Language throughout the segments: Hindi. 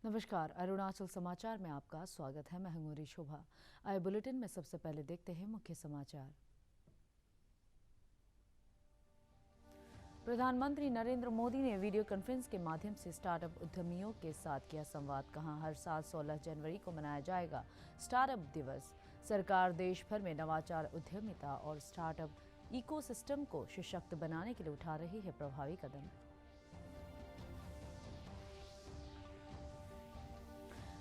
नमस्कार, अरुणाचल समाचार में आपका स्वागत है। मैं हूं शोभा। आए बुलेटिन में सबसे पहले देखते हैं मुख्य समाचार। प्रधानमंत्री नरेंद्र मोदी ने वीडियो कॉन्फ्रेंस के माध्यम से स्टार्टअप उद्यमियों के साथ किया संवाद। कहा, हर साल 16 जनवरी को मनाया जाएगा स्टार्टअप दिवस। सरकार देश भर में नवाचार, उद्यमिता और स्टार्टअप इकोसिस्टम को सशक्त बनाने के लिए उठा रही है प्रभावी कदम।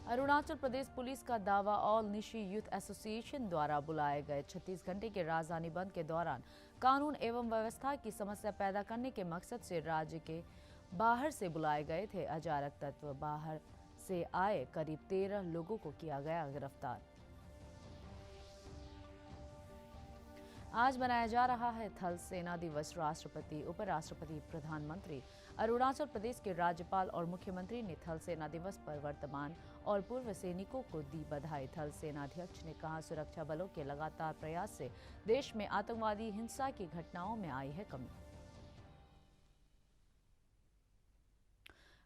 अरुणाचल प्रदेश पुलिस का दावा, ऑल निशी यूथ एसोसिएशन द्वारा बुलाए गए 36 घंटे के राजधानी बंद के दौरान कानून एवं व्यवस्था की समस्या पैदा करने के मकसद से राज्य के बाहर से बुलाए गए थे अराजक तत्व। बाहर से आए करीब 13 लोगों को किया गया गिरफ्तार। आज मनाया जा रहा है थल सेना दिवस। राष्ट्रपति, उपराष्ट्रपति, प्रधानमंत्री, अरुणाचल प्रदेश के राज्यपाल और मुख्यमंत्री ने थल सेना दिवस पर वर्तमान और पूर्व सैनिकों को दी बधाई। थल सेनाध्यक्ष ने कहा, सुरक्षा बलों के लगातार प्रयास से देश में आतंकवादी हिंसा की घटनाओं में आई है कमी।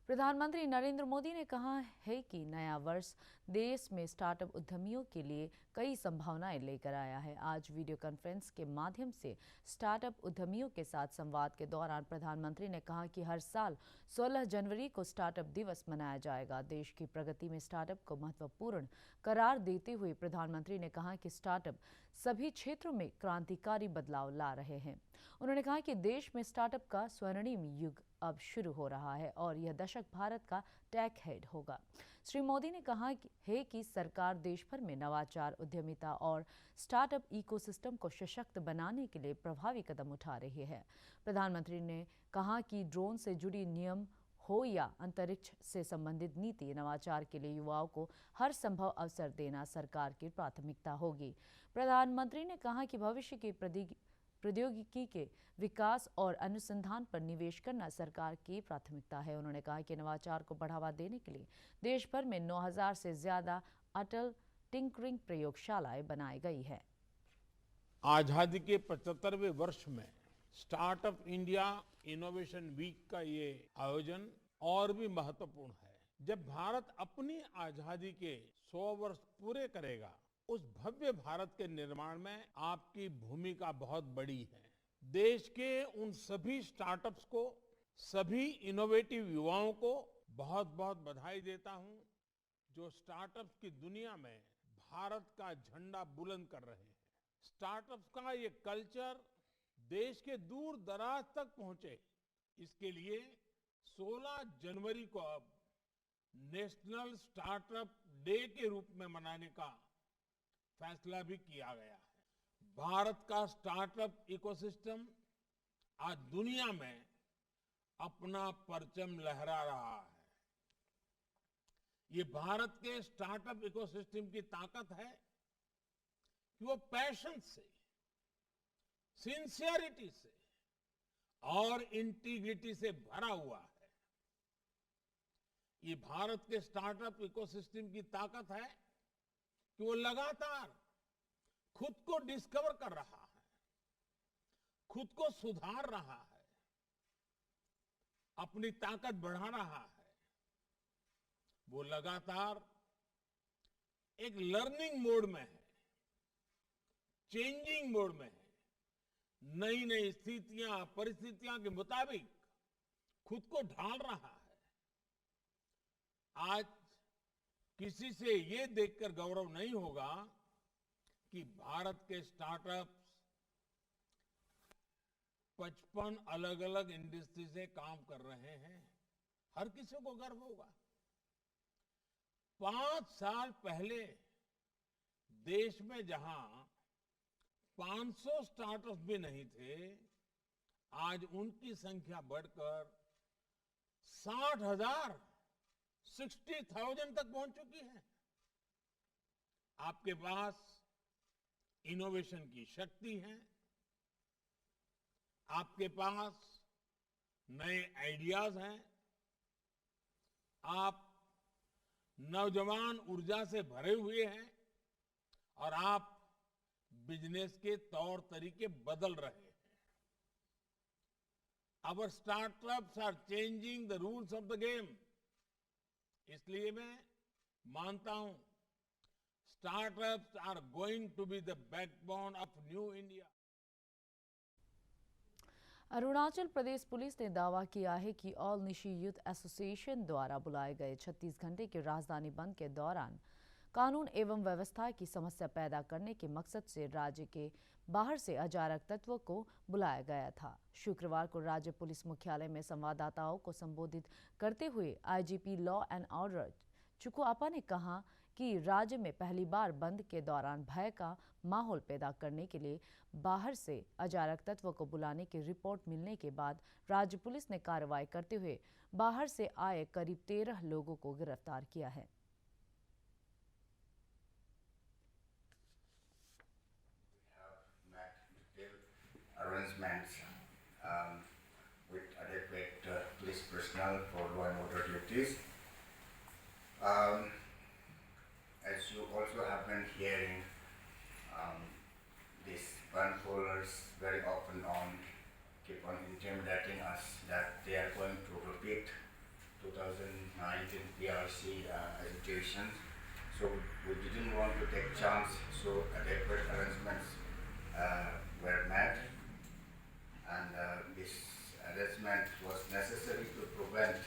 प्रधानमंत्री नरेंद्र मोदी ने कहा है कि नया वर्ष देश में स्टार्टअप उद्यमियों के लिए कई संभावनाएं लेकर आया है। आज वीडियो कॉन्फ्रेंस के माध्यम से स्टार्टअप उद्यमियों के साथ संवाद के दौरान प्रधानमंत्री ने कहा कि हर साल 16 जनवरी को स्टार्टअप दिवस मनाया जाएगा। देश की प्रगति में स्टार्टअप को महत्वपूर्ण करार देते हुए प्रधानमंत्री ने कहा कि स्टार्टअप सभी क्षेत्रों में क्रांतिकारी बदलाव ला रहे हैं। उन्होंने कहा कि देश में स्टार्टअप का स्वर्णिम युग अब शुरू हो रहा है और यह दशक भारत का टेक हेड होगा। श्री मोदी ने कहा है कि सरकार देश भर में नवाचार, उद्यमिता और स्टार्टअप इकोसिस्टम को सशक्त बनाने के लिए प्रभावी कदम उठा रही है। प्रधानमंत्री ने कहा कि ड्रोन से जुड़ी नियम हो या अंतरिक्ष से संबंधित नीति, नवाचार के लिए युवाओं को हर संभव अवसर देना सरकार की प्राथमिकता होगी। प्रधानमंत्री ने कहा कि भविष्य की प्रौद्योगिकी के विकास और अनुसंधान पर निवेश करना सरकार की प्राथमिकता है। उन्होंने कहा कि नवाचार को बढ़ावा देने के लिए देश भर में 9000 से ज्यादा अटल टिंकरिंग प्रयोगशालाएं बनाई गई है। आजादी के 75वें वर्ष में स्टार्टअप इंडिया इनोवेशन वीक का ये आयोजन और भी महत्वपूर्ण है। जब भारत अपनी आजादी के 100 वर्ष पूरे करेगा, उस भव्य भारत के निर्माण में आपकी भूमिका बहुत बड़ी है। देश के उन सभी स्टार्टअप्स को, सभी इनोवेटिव युवाओं को बहुत बहुत बधाई देता हूं जो स्टार्टअप्स की दुनिया में भारत का झंडा बुलंद कर रहे हैं। स्टार्टअप्स का ये कल्चर देश के दूर दराज तक पहुंचे, इसके लिए 16 जनवरी को अब नेशनल स्टार्टअप डे के रूप में मनाने का फैसला भी किया गया है। भारत का स्टार्टअप इकोसिस्टम आज दुनिया में अपना परचम लहरा रहा है। ये भारत के स्टार्टअप इकोसिस्टम की ताकत है कि वो पैशन से, सिंसियरिटी से और इंटीग्रिटी से भरा हुआ है। ये भारत के स्टार्टअप इकोसिस्टम की ताकत है कि वो लगातार खुद को डिस्कवर कर रहा है, खुद को सुधार रहा है, अपनी ताकत बढ़ा रहा है। वो लगातार एक लर्निंग मोड में है, चेंजिंग मोड में है। नई नई स्थितियां, परिस्थितियां के मुताबिक खुद को ढाल रहा है। आज किसी से ये देखकर गौरव नहीं होगा कि भारत के स्टार्टअप्स 55 अलग अलग इंडस्ट्री से काम कर रहे हैं। हर किसी को गर्व होगा। 5 साल पहले देश में जहां 500 स्टार्टअप्स भी नहीं थे, आज उनकी संख्या बढ़कर 60,000 60,000 तक पहुंच चुकी है। आपके पास इनोवेशन की शक्ति है, आपके पास नए आइडियाज हैं, आप नौजवान ऊर्जा से भरे हुए हैं और आप बिजनेस के तौर तरीके बदल रहे हैं। Our startups are changing the rules of the game इसलिए मैं मानता हूं startups are going to be the backbone of new India. Arunachal Pradesh police ने दावा किया है कि ऑल निशी यूथ एसोसिएशन द्वारा बुलाए गए 36 घंटे के राजधानी बंद के दौरान कानून एवं व्यवस्था की समस्या पैदा करने के मकसद से राज्य के बाहर से अराजक तत्वों को बुलाया गया था। शुक्रवार को राज्य पुलिस मुख्यालय में संवाददाताओं को संबोधित करते हुए आईजीपी लॉ एंड ऑर्डर चुकुआपा ने कहा कि राज्य में पहली बार बंद के दौरान भय का माहौल पैदा करने के लिए बाहर से अराजक तत्वों को बुलाने की रिपोर्ट मिलने के बाद राज्य पुलिस ने कार्रवाई करते हुए बाहर से आए करीब 13 लोगों को गिरफ्तार किया है। Arrangements with adequate police personnel for law and order duties. As you also have been hearing, these bundlers very often keep on intimidating us that they are going to repeat 2019 PRC agitation. So we didn't want to take chance, so adequate arrangements were made. And this arrangement was necessary to prevent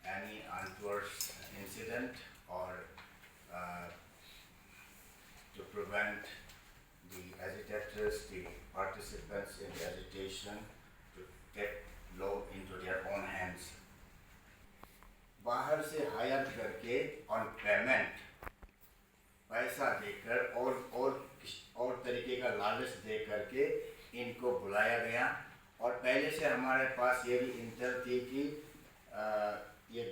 any untoward incident or to prevent the agitators, the participants in the agitation, to get law into their own hands. बाहर से हायर करके ऑन पेमेंट पैसा देकर और तरीके का लालच दे करके इनको बुलाया गया। और पहले से हमारे पास ये भी इंtel थी कि ये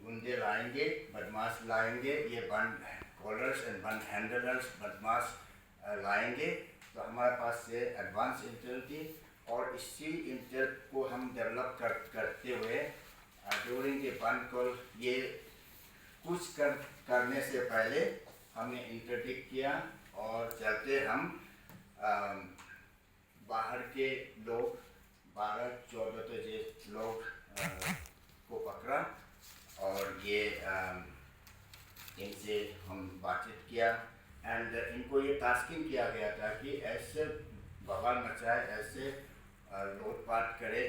गुंडे लाएंगे, बदमाश लाएंगे, ये बंद कॉलर्स एंड बंद हैंडलर्स बदमाश लाएंगे। तो हमारे पास ये एडवांस इंtel थी और इसी इंtel को हम डेवलप करते हुए ड्यूरिंग द बंद कॉल ये कुछ करने से पहले हमने इंटरडिक्ट किया और चलते हम बाहर के लोग 12-14 तो लोग को पकड़ा और ये इनसे हम बातचीत किया एंड इनको ये टास्किंग किया गया था कि ऐसे बवाल मचाए, ऐसे लूटपाट करे,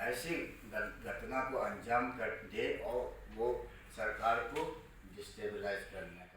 ऐसी घटना को अंजाम कर दे और वो सरकार को डिस्टेबलाइज करने का।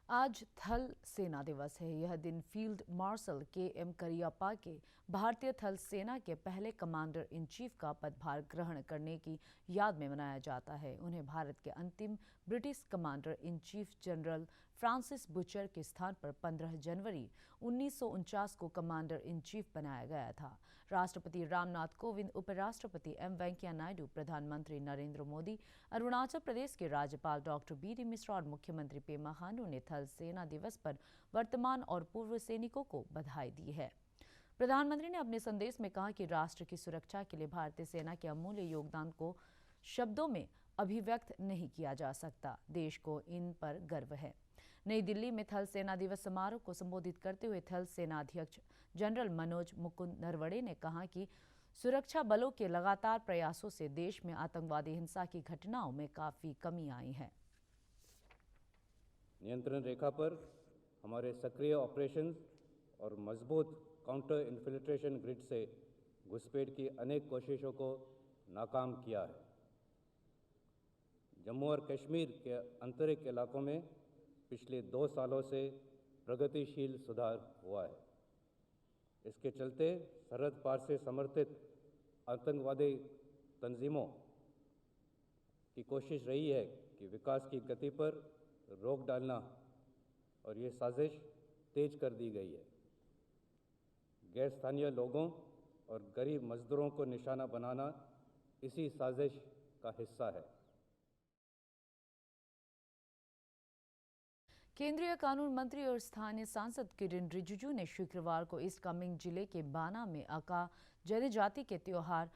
आज थल सेना दिवस है। यह दिन फील्ड मार्शल के.एम. करियप्पा के भारतीय थल सेना के पहले कमांडर इन चीफ का पदभार ग्रहण करने की याद में मनाया जाता है। उन्हें भारत के अंतिम British commander in chief general Francis butcher के स्थान पर 15 जनवरी 1949 को कमांडर इन चीफ बनाया गया था। राष्ट्रपति रामनाथ कोविंद, उपराष्ट्रपति एम वेंकैया नायडू, प्रधानमंत्री नरेंद्र मोदी, अरुणाचल प्रदेश के राज्यपाल डॉक्टर बी.डी. मिश्रा और मुख्यमंत्री पेमा खांडू ने थल सेना दिवस पर वर्तमान और पूर्व सैनिकों को बधाई दी है। प्रधानमंत्री ने अपने संदेश में कहा कि राष्ट्र की सुरक्षा के लिए भारतीय सेना के अमूल्य योगदान को शब्दों में अभिव्यक्त नहीं किया जा सकता। देश को इन पर गर्व है। नई दिल्ली में थल सेना दिवस समारोह को संबोधित करते हुए थल सेना अध्यक्ष जनरल मनोज मुकुंद नरवणे ने कहा कि सुरक्षा बलों के लगातार प्रयासों से देश में आतंकवादी हिंसा की घटनाओं में काफी कमी आई है। नियंत्रण रेखा पर हमारे सक्रिय ऑपरेशंस और मजबूत काउंटर इन्फिल्ट्रेशन ग्रिड से घुसपैठ की अनेक कोशिशों को नाकाम किया है। जम्मू और कश्मीर के आंतरिक इलाकों में पिछले 2 सालों से प्रगतिशील सुधार हुआ है। इसके चलते सरहद पार से समर्थित आतंकवादी तंजीमों की कोशिश रही है कि विकास की गति पर रोक डालना, और ये साजिश तेज कर दी गई है। गैर स्थानीय लोगों और गरीब मजदूरों को निशाना बनाना इसी साजिश का हिस्सा है। केंद्रीय कानून मंत्री और स्थानीय सांसद किरेन रिजिजू ने शुक्रवार को ईस्ट कामेंग जिले के बाना में अका जनजाति के त्योहार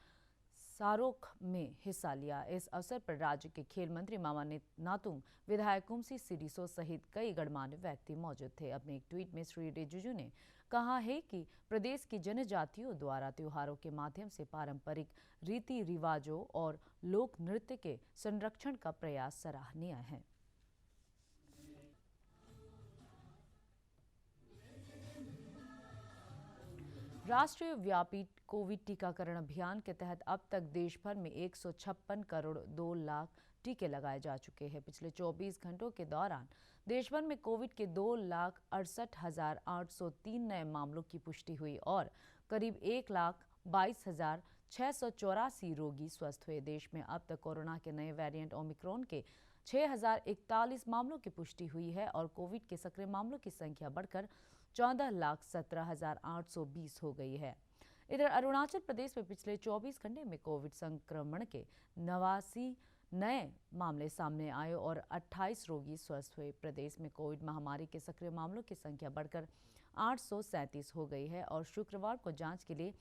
समारोह में हिस्सा लिया। इस अवसर पर राज्य के खेल मंत्री मामा नातुंग, विधायक कुमसी सिडिसो सहित कई गणमान्य व्यक्ति मौजूद थे। अपने एक ट्वीट में श्री रिजिजू ने कहा है कि प्रदेश की जनजातियों द्वारा त्योहारों के माध्यम से पारंपरिक रीति रिवाजों और लोक नृत्य के संरक्षण का प्रयास सराहनीय है। राष्ट्रीय व्यापी कोविड टीकाकरण अभियान के तहत अब तक देश भर में 156 करोड़ 2 लाख टीके लगाए जा चुके हैं। पिछले 24 घंटों के दौरान देश भर में कोविड के 2,68,803 नए मामलों की पुष्टि हुई और करीब 1,22,684 रोगी स्वस्थ हुए। देश में अब तक कोरोना के नए वेरिएंट ओमिक्रॉन के 6,041 मामलों की पुष्टि हुई है और कोविड के सक्रिय मामलों की संख्या बढ़कर 14,17,820 हो गई है। इधर अरुणाचल प्रदेश में पिछले 24 घंटे में कोविड संक्रमण के 89 नए मामले सामने आए और 28 रोगी स्वस्थ हुए। प्रदेश में कोविड महामारी के सक्रिय मामलों की संख्या बढ़कर 837 हो गई है और शुक्रवार को जांच के लिए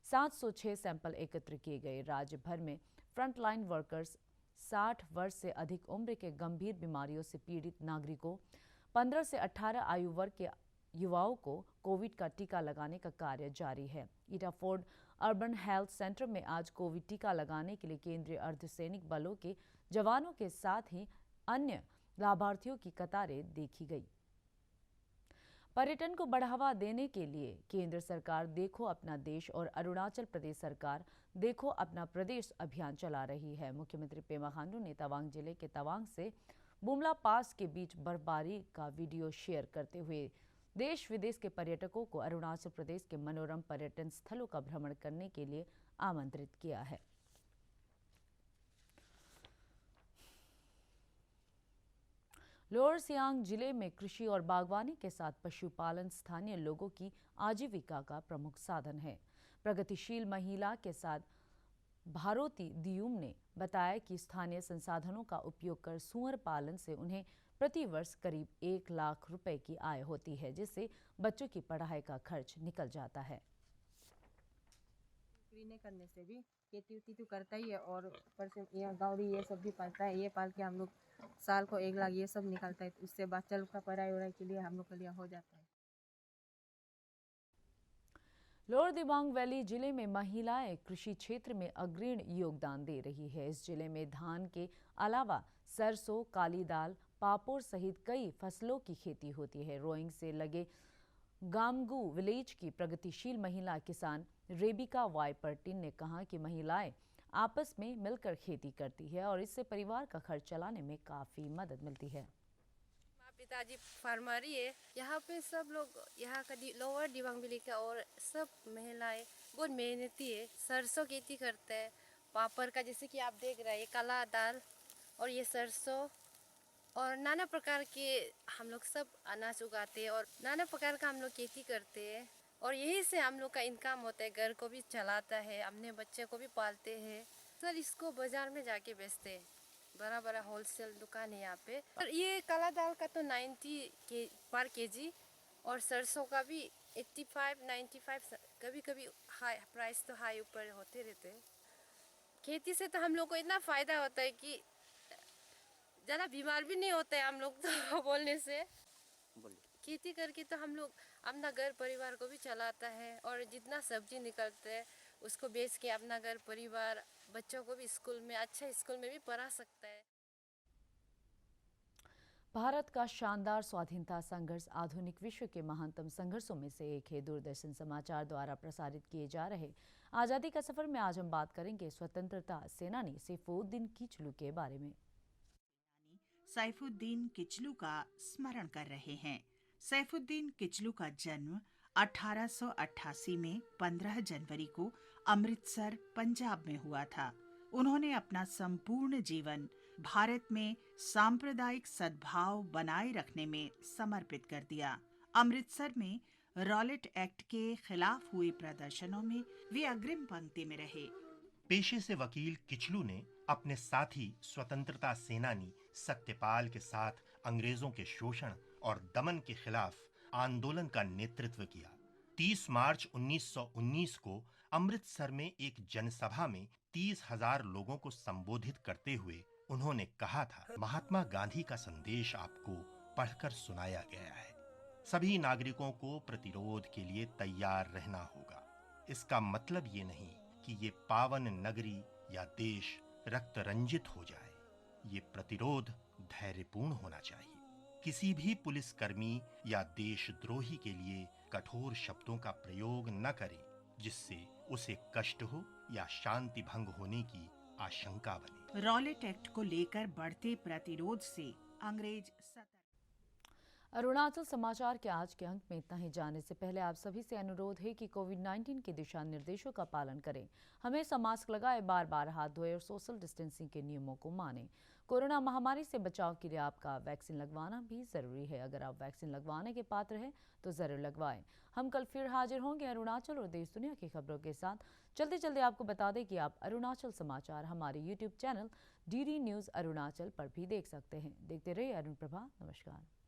706 सैंपल एकत्र किए गए। राज्य भर में फ्रंटलाइन वर्कर्स, 60 वर्ष से अधिक उम्र के गंभीर बीमारियों से पीड़ित नागरिकों, 15 से 18 आयु वर्ग के युवाओं को कोविड का टीका लगाने का कार्य जारी है। ईटाफोर्ड अर्बन हेल्थ सेंटर में आज कोविड टीका लगाने के लिए केंद्रीय अर्धसैनिक बलों के जवानों के साथ ही अन्य लाभार्थियों की कतारें देखी गई। पर्यटन को बढ़ावा देने के लिए केंद्र सरकार देखो अपना देश और अरुणाचल प्रदेश सरकार देखो अपना प्रदेश अभियान चला रही है। मुख्यमंत्री पेमा खांडू ने तवांग जिले के तवांग से बुमला पास के बीच बर्फबारी का वीडियो शेयर करते हुए देश विदेश के पर्यटकों को अरुणाचल प्रदेश के मनोरम पर्यटन स्थलों का भ्रमण करने के लिए आमंत्रित किया है। लोअर सियांग जिले में कृषि और बागवानी के साथ पशुपालन स्थानीय लोगों की आजीविका का प्रमुख साधन है। प्रगतिशील महिला के साथ भारोती दियुम ने बताया कि स्थानीय संसाधनों का उपयोग कर सुअर पालन से उन्हें प्रति वर्ष करीब 1 लाख रुपए की आय होती है, जिससे बच्चों की पढ़ाई का खर्च निकल जाता है। नहीं करने से भी खेती उती तो करता ही है और ऊपर से यहाँ गावड़ी ये सब भी पालता है। ये पाल के हम लोग साल को 1 लाख ये सब निकलता है। तो उससे बच्चा का पढ़ाई वढ़ाई के लिए हम लोग के लिए हो जाता है। लोअर दिबांग वैली जिले में महिलाएं कृषि क्षेत्र में अग्रणी योगदान दे रही है। इस जिले में धान के अलावा सरसों, काली दाल, पापड़ सहित कई फसलों की खेती होती है। रोइंग से लगे गामगू विलेज की प्रगतिशील महिला किसान रेबिका वाइपर्टिन ने कहा कि महिलाएं आपस में मिलकर खेती करती है और इससे परिवार का खर्च चलाने में काफी मदद मिलती है। पिताजी फार्मर ही है। यहाँ पे सब लोग यहाँ का लोअर दिबांग वैली का और सब महिलाएं बहुत मेहनती है। सरसों खेती करते हैं, पापड़ का जैसे कि आप देख रहे हैं, काला दाल और ये सरसों और नाना प्रकार के हम लोग सब अनाज उगाते हैं और नाना प्रकार का हम लोग खेती करते हैं और यही से हम लोग का इनकम होता है। घर को भी चलाता है, अपने बच्चे को भी पालते हैं। सर इसको बाजार में जाके बेचते हैं। बड़ा बड़ा होलसेल दुकान है यहाँ पे। और ये काला दाल का तो 90 पर केजी और सरसों का भी 85, 95, कभी कभी हाई प्राइस तो हाई ऊपर होते रहते हैं। खेती से तो हम लोग को इतना फ़ायदा होता है कि ज़्यादा बीमार भी नहीं होते हैं हम लोग तो बोलने से। खेती करके तो हम लोग अपना घर परिवार को भी चलाता है और जितना सब्जी निकलते हैं उसको बेच के अपना घर परिवार बच्चों को भी स्कूल में अच्छा स्कूल में भी पढ़ा सकता है। भारत का शानदार स्वाधीनता संघर्ष आधुनिक विश्व के महानतम संघर्षों में से एक है। दूरदर्शन समाचार द्वारा प्रसारित किए जा रहे आज़ादी का सफर में आज हम बात करेंगे स्वतंत्रता सेनानी सैफुद्दीन किचलू के बारे में। सैफुद्दीन किचलू का स्मरण कर रहे हैं। सैफुद्दीन किचलू का जन्म 1888 में 15 जनवरी को अमृतसर, पंजाब में हुआ था। उन्होंने अपना संपूर्ण जीवन भारत में सांप्रदायिक सद्भाव बनाए रखने में समर्पित कर दिया। अमृतसर में रॉलेट एक्ट के खिलाफ हुए प्रदर्शनों में वे अग्रिम पंक्ति में रहे। पेशे से वकील किचलू ने अपने साथी स्वतंत्रता सेनानी सत्यपाल के साथ अंग्रेजों के शोषण और दमन के खिलाफ आंदोलन का नेतृत्व किया। 30 मार्च 1919 को अमृतसर में एक जनसभा में 30,000 लोगों को संबोधित करते हुए उन्होंने कहा था, महात्मा गांधी का संदेश आपको पढ़कर सुनाया गया है। सभी नागरिकों को प्रतिरोध के लिए तैयार रहना होगा। इसका मतलब ये नहीं कि ये पावन नगरी या देश रक्त रंजित हो जाए। ये प्रतिरोध धैर्यपूर्ण होना चाहिए। किसी भी पुलिसकर्मी या देशद्रोही के लिए कठोर शब्दों का प्रयोग न करें जिससे उसे कष्ट हो या शांति भंग होने की आशंका बने। रॉलेट एक्ट को लेकर बढ़ते प्रतिरोध से अंग्रेज सतर्क। अरुणाचल समाचार के आज के अंक में इतना ही। जाने से पहले आप सभी से अनुरोध है कि कोविड-19 के दिशा निर्देशों का पालन करें। हमेशा मास्क लगाए, बार बार हाथ धोए और सोशल डिस्टेंसिंग के नियमों को मानें। कोरोना महामारी से बचाव के लिए आपका वैक्सीन लगवाना भी जरूरी है। अगर आप वैक्सीन लगवाने के पात्र हैं तो जरूर लगवाएं। हम कल फिर हाजिर होंगे अरुणाचल और देश दुनिया की खबरों के साथ। चलते चलते आपको बता दें कि आप अरुणाचल समाचार हमारे YouTube channel DD news Arunachal पर भी देख सकते हैं। देखते रहिए अरुण प्रभा। नमस्कार।